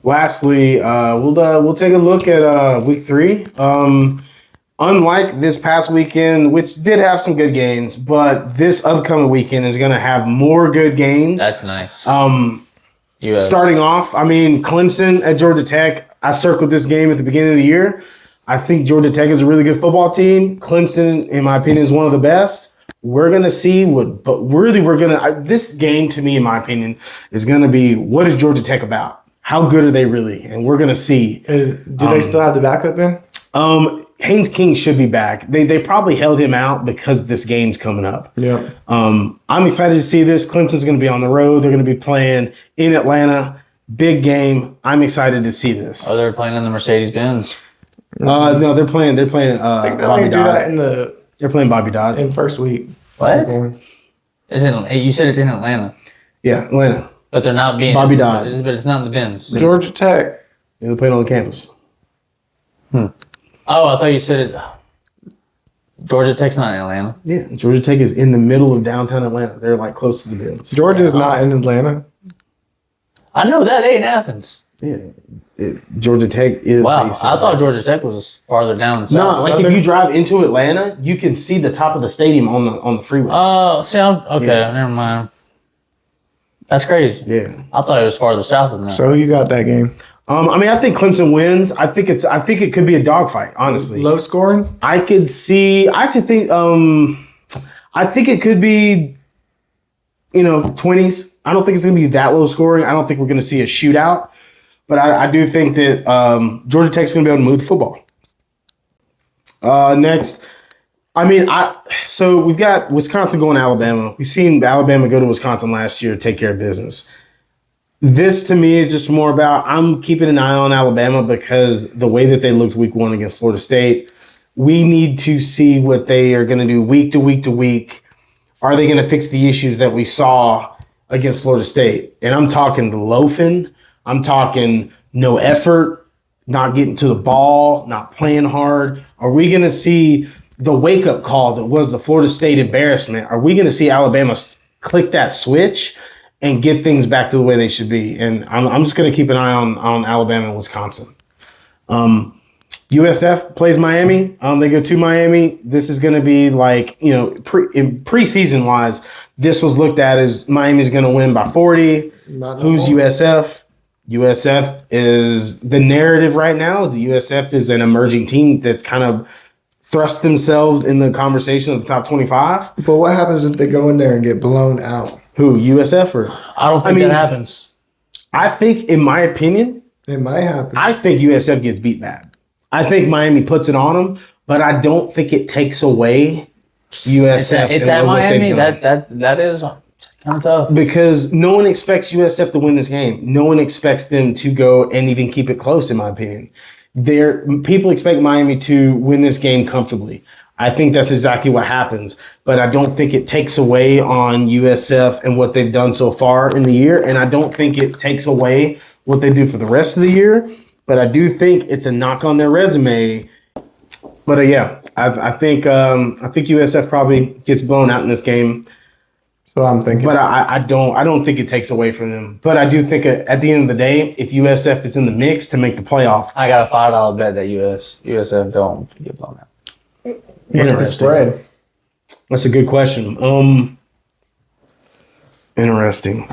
lastly, we'll take a look at week 3. Unlike this past weekend, which did have some good games, but this upcoming weekend is going to have more good games. That's nice. Starting off, Clemson at Georgia Tech. I circled this game at the beginning of the year. I think Georgia Tech is a really good football team. Clemson, in my opinion, is one of the best. We're going to see this game, to me, in my opinion, is going to be, what is Georgia Tech about? How good are they really? And we're going to see. Do they still have the backup in? Haynes King should be back. They probably held him out because this game's coming up. Yeah. I'm excited to see this. Clemson's going to be on the road. They're going to be playing in Atlanta. Big game. I'm excited to see this. Oh, they're playing in the Mercedes-Benz. No, they're playing. I think they only do that They're playing Bobby Dodd in first week. What? You said it's in Atlanta. Yeah, Atlanta. But they're not being Bobby Dodd. But it's not in the Benz. Georgia Tech. Yeah, they're playing on the campus. Oh, I thought you said it. Georgia Tech's not in Atlanta. Yeah, Georgia Tech is in the middle of downtown Atlanta. They're like close to the Benz. Georgia's not in Atlanta. I know that. They in Athens. Yeah, Georgia Tech is. Wow, I thought Georgia Tech was farther down. No, like if you drive into Atlanta, you can see the top of the stadium on the freeway. Oh, never mind. That's crazy. Yeah, I thought it was farther south than that. So who you got that game? I think Clemson wins. I think it could be a dogfight, honestly. Low scoring? I think it could be 20s. I don't think it's gonna be that low scoring. I don't think we're gonna see a shootout. But I do think that Georgia Tech's gonna be able to move the football. Next. So we've got Wisconsin going to Alabama. We've seen Alabama go to Wisconsin last year to take care of business. This, to me, is just more about I'm keeping an eye on Alabama because the way that they looked week 1 against Florida State, we need to see what they are going to do week to week to week. Are they going to fix the issues that we saw against Florida State? And I'm talking the loafing. I'm talking no effort, not getting to the ball, not playing hard. Are we going to see the wake-up call that was the Florida State embarrassment? Are we going to see Alabama click that switch and get things back to the way they should be? And I'm just going to keep an eye on Alabama and Wisconsin. USF plays Miami. They go to Miami. This is going to be like, preseason wise, this was looked at as Miami's going to win by 40. Who's USF? USF is the narrative right now is the USF is an emerging team that's kind of thrust themselves in the conversation of the top 25. But what happens if they go in there and get blown out? Who, USF or? I don't think that happens. I think, in my opinion, it might happen. I think USF gets beat bad. I think Miami puts it on them, but I don't think it takes away USF. It's at Miami. That is kind of tough. Because no one expects USF to win this game. No one expects them to go and even keep it close, in my opinion. People expect Miami to win this game comfortably. I think that's exactly what happens, but I don't think it takes away on USF and what they've done so far in the year, and I don't think it takes away what they do for the rest of the year, but I do think it's a knock on their resume. But I think USF probably gets blown out in this game. That's what I'm thinking. But I don't think it takes away from them. But I do think at the end of the day, if USF is in the mix to make the playoffs, I got a $5 bet that USF don't get blown out. What's the spread? That's a good question. Interesting.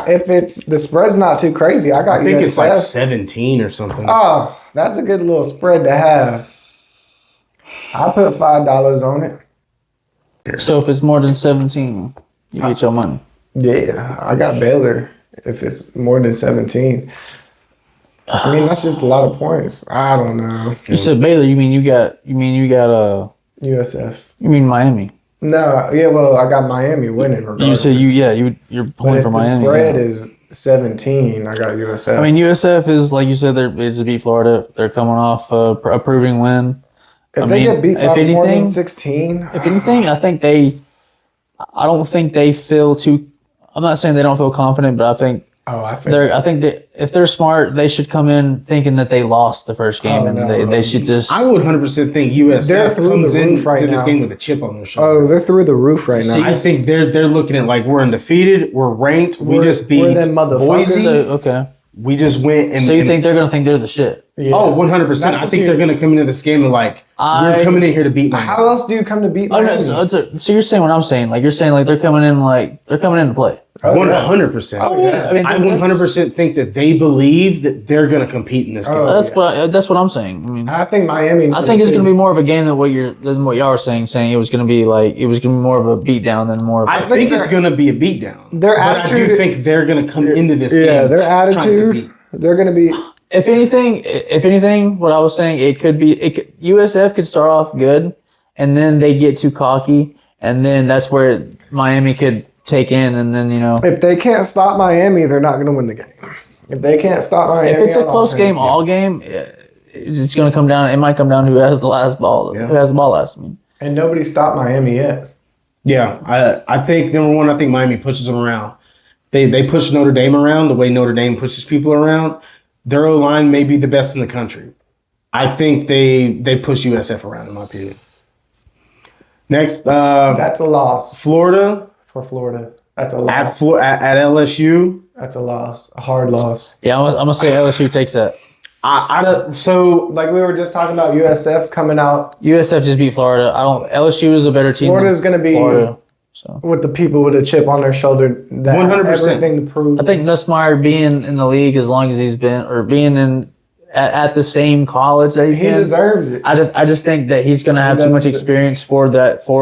If it's the spread's not too crazy, I think USF. It's like 17 or something. Oh, that's a good little spread to have. I put $5 on it. So if it's more than 17, you get your money. Yeah, I got Baylor. If it's more than 17. That's just a lot of points. I don't know. You said Baylor. You mean you got USF. You mean Miami? No, yeah. Well, I got Miami winning. Regardless. You said you're pulling for Miami. The spread is 17. I got USF. USF is like you said. They just beat Florida. They're coming off a proving win. If they get beat by more than 16, if anything, I don't think they feel too. I'm not saying they don't feel confident, but I Oh, I think I think that if they're smart, they should come in thinking that they lost the first game, and they should just. I would 100% think USF They're through comes the in roof right to this now. game with a chip on their Oh, shoulder. they're through the roof right now. I think they're looking at like we're undefeated, we're ranked, we just beat we're them motherfuckers. Boise. So, okay. We just went and So you think they're gonna think they're the shit? Yeah. Oh, 100%. That's I what think you- they're going to come into this game and like, we're coming in here to beat Miami. How else do you come to beat Oh Miami? no, so you're saying what I'm saying? Like you're saying like they're coming in to play. 100%. Oh, yeah. I mean, I that's- 100% think that they believe that they're going to compete in this game. Oh, That's what I'm saying. I mean, I think Miami. I think it's going to be more of a game than what y'all were saying. Saying it was going to be more of a beatdown than more. Of I think it's going to be a beatdown. Their but attitude- I do think they're going to come into this game. Yeah, their trying to attitude. compete. They're going to be. If anything, what I was saying, USF could start off good, and then they get too cocky, and then that's where Miami could take in, and then If they can't stop Miami, they're not going to win the game. If they can't stop Miami, if it's a on close game, offense, all game, it's going to come down. It might come down to who has the last ball. Yeah. Who has the ball last? I mean, and nobody stopped Miami yet. Yeah, I think, number one, I think Miami pushes them around. They push Notre Dame around the way Notre Dame pushes people around. Their O-line may be the best in the country. I think they push USF around, in my opinion. Next, That's a loss Florida for Florida. That's a at loss. at LSU. That's a loss. A hard loss. yeah, I'm gonna say LSU takes that. So Like we were just talking about USF coming out USF just beat Florida. LSU is a better team. Florida's than gonna be- Florida. So with the people with a chip on their shoulder. That 100%. Everything to prove. I think Nussmeier being in the league as long as he's been, or being at the same college that he's he been, deserves it. I just think that he's going to have too That's much the- experience for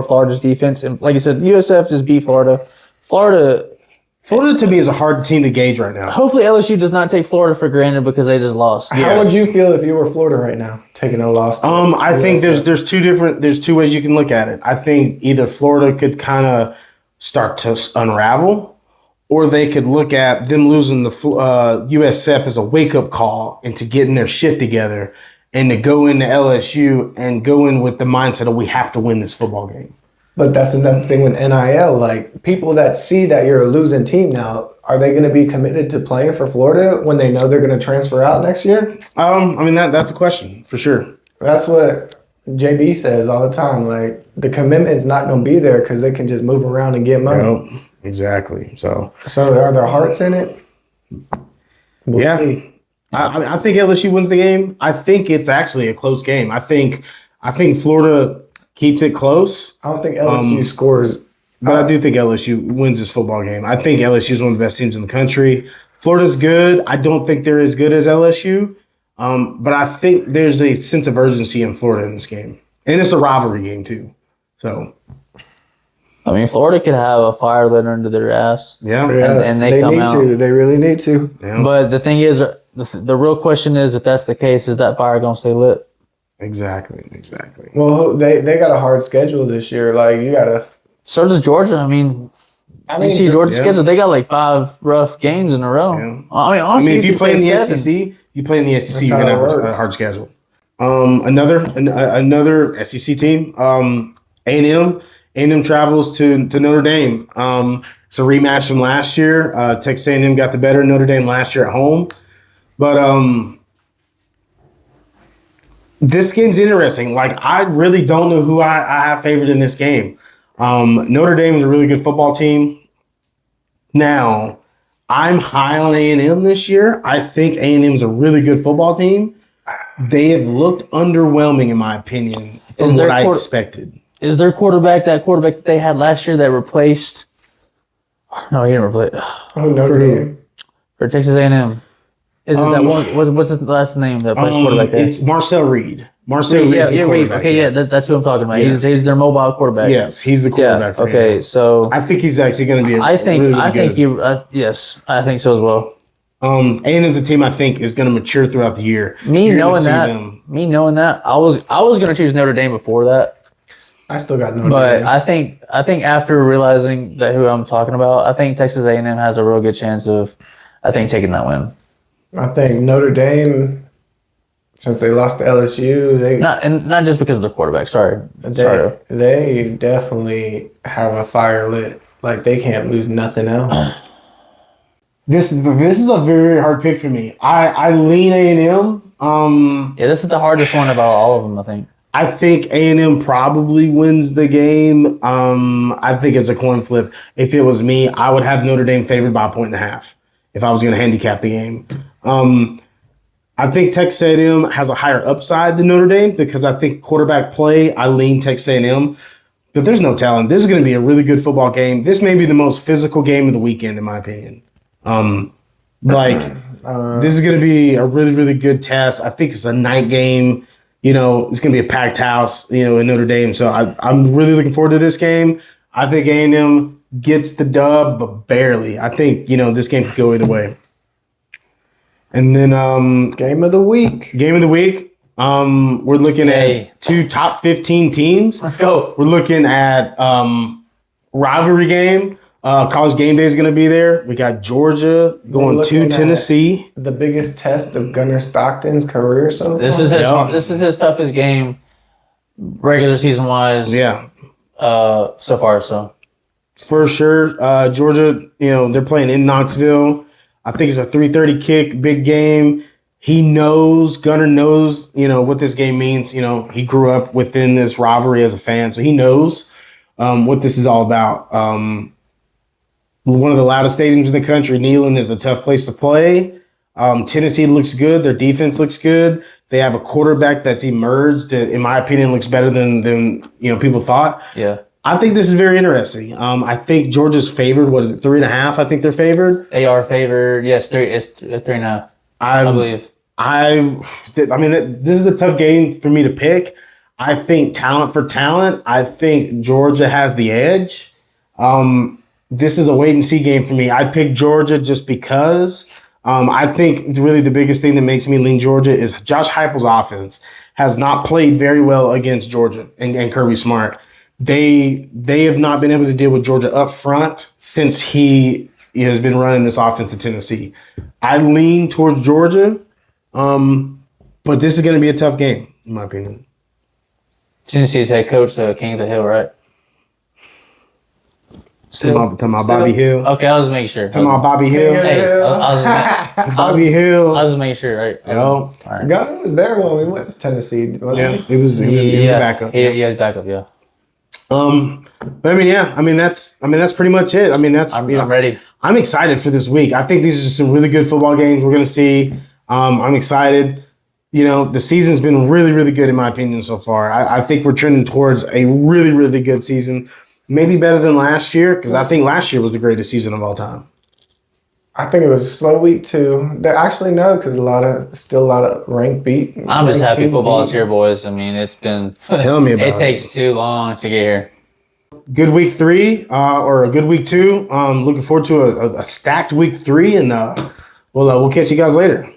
Florida's defense. And like I said, USF just beat Florida. Florida. Florida to me is a hard team to gauge right now. Hopefully LSU does not take Florida for granted because they just lost. How would you feel if you were Florida right now, taking a loss? to I think USF? there's two ways you can look at it. I think either Florida could kind of start to unravel, or they could look at them losing the USF as a wake up call into getting their shit together and to go into LSU and go in with the mindset of we have to win this football game. But that's another thing with NIL. Like people that see that you're a losing team now, are they going to be committed to playing for Florida when they know they're going to transfer out next year? I mean that's a question for sure. That's what JB says all the time. Like the commitment's not going to be there because they can just move around and get money. Nope, exactly. So So are their hearts in it? We'll yeah, see. I think LSU wins the game. I think it's actually a close game. I think Florida keeps it close. I don't think LSU scores. But I do think LSU wins this football game. I think LSU is one of the best teams in the country. Florida's good. I don't think they're as good as LSU. But I think there's a sense of urgency in Florida in this game. And it's a rivalry game, too. So, I mean, Florida could have a fire lit under their ass. yeah. And they come need out. to. They really need to. Yeah, But the thing is, the real question is, if that's the case, is that fire going to stay lit? exactly. Well, they got a hard schedule this year. Like you got to. So does Georgia. I mean, you see Georgia's yeah. schedule. They got like 5 rough games in a row. Yeah. I mean, honestly, If you could play in say the 7. SEC, you're going to how have it a works. hard schedule. Another SEC team, A&M. A&M travels to Notre Dame. It's a rematch from last year. Texas A&M got the better of Notre Dame last year at home. But this game's interesting. Like, I really don't know who I have favored in this game. Notre Dame is a really good football team. Now, I'm high on A&M this year. I think A&M is a really good football team. They have looked underwhelming, in my opinion, from Is their what I quarter- expected. Is their quarterback that quarterback that they had last year that replaced? No, he didn't replace Oh, Notre Dame. for Texas A&M. Is it that one? What's his last name that plays quarterback there? It's Marcel Reed. Marcel Reed. Yeah, is the yeah, Reed. quarterback. Okay, yeah, that's who I'm talking about. Yes. He's their mobile quarterback. Yes, he's the Yeah. quarterback. For Okay, A&M. so I think he's actually going to be. I think really, really good. you. Yes, I think so as well. A&M's a team I think is going to mature throughout the year. Me You're gonna knowing see that, them- I was going to choose Notre Dame before that. I still got Notre But Dame. I think after realizing that who I'm talking about, I think Texas A&M has a real good chance of, I think, taking that win. I think Notre Dame, since they lost to LSU, Not just because of their quarterback. Sorry. they definitely have a fire lit. Like they can't lose nothing else. This is a very, very hard pick for me. I lean A&M. Yeah, this is the hardest one about all of them, I think. I think A&M probably wins the game. I think it's a coin flip. If it was me, I would have Notre Dame favored by 1.5 if I was going to handicap the game. I think Texas A&M has a higher upside than Notre Dame because I think quarterback play, I lean Texas A&M. But there's no telling. This is going to be a really good football game. This may be the most physical game of the weekend, in my opinion. This is going to be a really, really good test. I think it's a night game. It's going to be a packed house, in Notre Dame. So I'm really looking forward to this game. I think A&M gets the dub, but barely. I think, this game could go either way. And then Game of the week. We're looking at two top 15 teams. Let's go. We're looking at rivalry game. College game day is going to be there. We got Georgia going to Tennessee. The biggest test of Gunnar Stockton's career so far. This is his toughest game, regular season wise. Yeah. So far, so. For sure. Georgia, they're playing in Knoxville. I think it's a 3:30 kick, big game. Gunnar knows, what this game means. He grew up within this rivalry as a fan, so he knows what this is all about. One of the loudest stadiums in the country, Neyland, is a tough place to play. Tennessee looks good. Their defense looks good. They have a quarterback that's emerged that, in my opinion, looks better than people thought. Yeah. I think this is very interesting. I think Georgia's favored. What is it, 3.5? I think they're favored. They are favored. Yes, it's 3.5. I believe. This is a tough game for me to pick. I think talent for talent. I think Georgia has the edge. This is a wait and see game for me. I'd pick Georgia just because. I think really the biggest thing that makes me lean Georgia is Josh Heupel's offense has not played very well against Georgia and Kirby Smart. They have not been able to deal with Georgia up front since he has been running this offense in Tennessee. I lean towards Georgia, but this is going to be a tough game, in my opinion. Tennessee's head coach, King of the Hill, right? Talking about Bobby Hill. Okay, I was making sure. Talking about Bobby Hill. Hey, Bobby Hill. I was making sure, right? All right. Gunnar was there when we went to Tennessee. Yeah, he was backup. Yeah, backup. Yeah. But that's pretty much it. I'm ready. I'm excited for this week. I think these are just some really good football games we're gonna see. I'm excited. The season's been really, really good in my opinion so far. I think we're trending towards a really, really good season. Maybe better than last year, because I think last year was the greatest season of all time. I think it was a slow week too. Actually, no, because still a lot of ranked beat. I'm just happy football is here, boys. it's been. Tell me about it. It takes too long to get here. Good week 3 or a good week 2. Looking forward to a stacked week 3, and we'll catch you guys later.